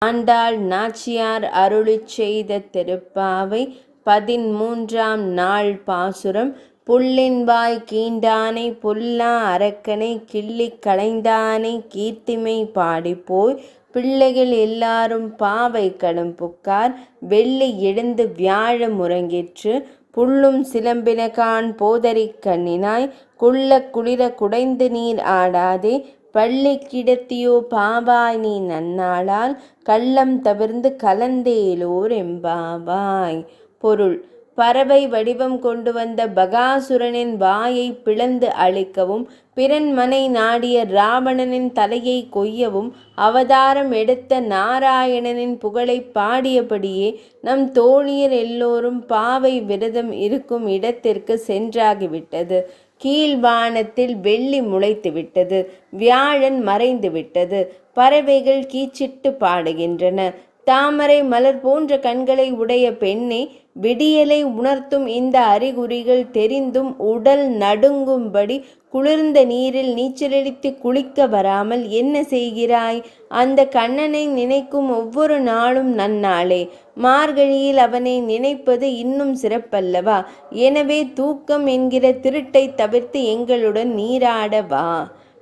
ஆண்டாள் நாச்சியார் அருளிச் செய்த திருப்பாவை 13ஆம் நாள் பாசுரம். புள்ளின்வாய் கீண்டானை புல்லா அரக்கனை கிள்ளிக் களைந்தானை கீர்த்திமை பாடிப்போய் பிள்ளைகள் எல்லாரும் பாவை கடும் புக்கார் வெள்ளி எழுந்து வியாழ முறங்கிற்று புள்ளும் சிலம்பினகான் போதரிக் கண்ணினாய் குள்ளக் குளிர குடைந்து நீர் ஆடாதே பள்ளி கிடத்தியோ பாவாய் நீ நன்னாளால் கள்ளம் தவிர்ந்து கலந்தேலோர் எம்பாவாய். பொருள்: பறவை வடிவம் கொண்டு வந்த பகாசுரனின் வாயை பிளந்து அழிக்கவும் பிறன் மனை நாடிய ராவணனின் தலையை கொய்யவும் அவதாரம் எடுத்த நாராயணனின் புகழை பாடியபடியே நம் தோழியர் எல்லோரும் பாவை விரதம் இருக்கும் இடத்திற்கு சென்றாகிவிட்டது. கீழ்வானத்தில் வெள்ளி முளைத்துவிட்டது. வியாழன் மறைந்துவிட்டது. பறவைகள் கீச்சிட்டு பாடுகின்றன. தாமரை மலர் போன்ற கண்களை உடைய பெண்ணே, விடியலை உணர்த்தும் இந்த அறிகுறிகள் தெரிந்தும் உடல் நடுங்கும்படி குளிர்ந்த நீரில் நீச்சலடித்து குளிக்க வராமல் என்ன செய்கிறாய்? அந்த கண்ணனை நினைக்கும் ஒவ்வொரு நாளும் நன்னாளே. மார்கழியில் அவனை நினைப்பது இன்னும் சிறப்பல்லவா? எனவே தூக்கம் என்கிற திருட்டை தவிர்த்து எங்களுடன் நீராட வா.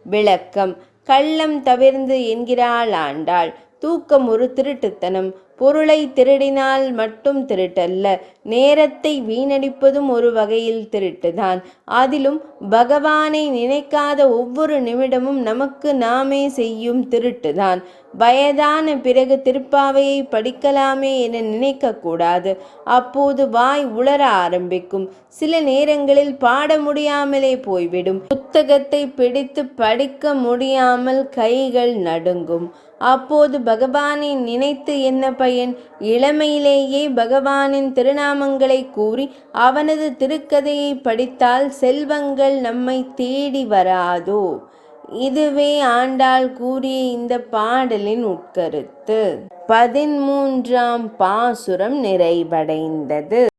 விளக்கம்: கள்ளம் தவிர்ந்து என்கிறாள் ஆண்டாள். தூக்கம் ஒரு திருட்டுத்தனம். பொருளை திருடினால் மட்டும் திருட்டல்ல, நேரத்தை வீணடிப்பதும் ஒரு வகையில் திருட்டுதான். அதிலும் பகவானை நினைக்காத ஒவ்வொரு நிமிடமும் நமக்கு நாமே செய்யும் திருட்டுதான். வயதான பிறகு திருப்பாவையை படிக்கலாமே என நினைக்கக்கூடாது. அப்போது வாய் உளர ஆரம்பிக்கும். சில நேரங்களில் பாட முடியாமலே போய்விடும். புத்தகத்தை பிடித்து படிக்க முடியாமல் கைகள் நடுங்கும். அப்போது பகவானை நினைத்து என்ன பயன்? இளமையிலேயே பகவானின் திருநாமங்களை கூறி அவனது திருக்கதையை படித்தால் செல்வங்கள் நம்மை தேடி வராதோ? இதுவே ஆண்டாள் கூறிய இந்த பாடலின் உட்கருத்து. 13ஆம் பாசுரம் நிறைவடைந்தது.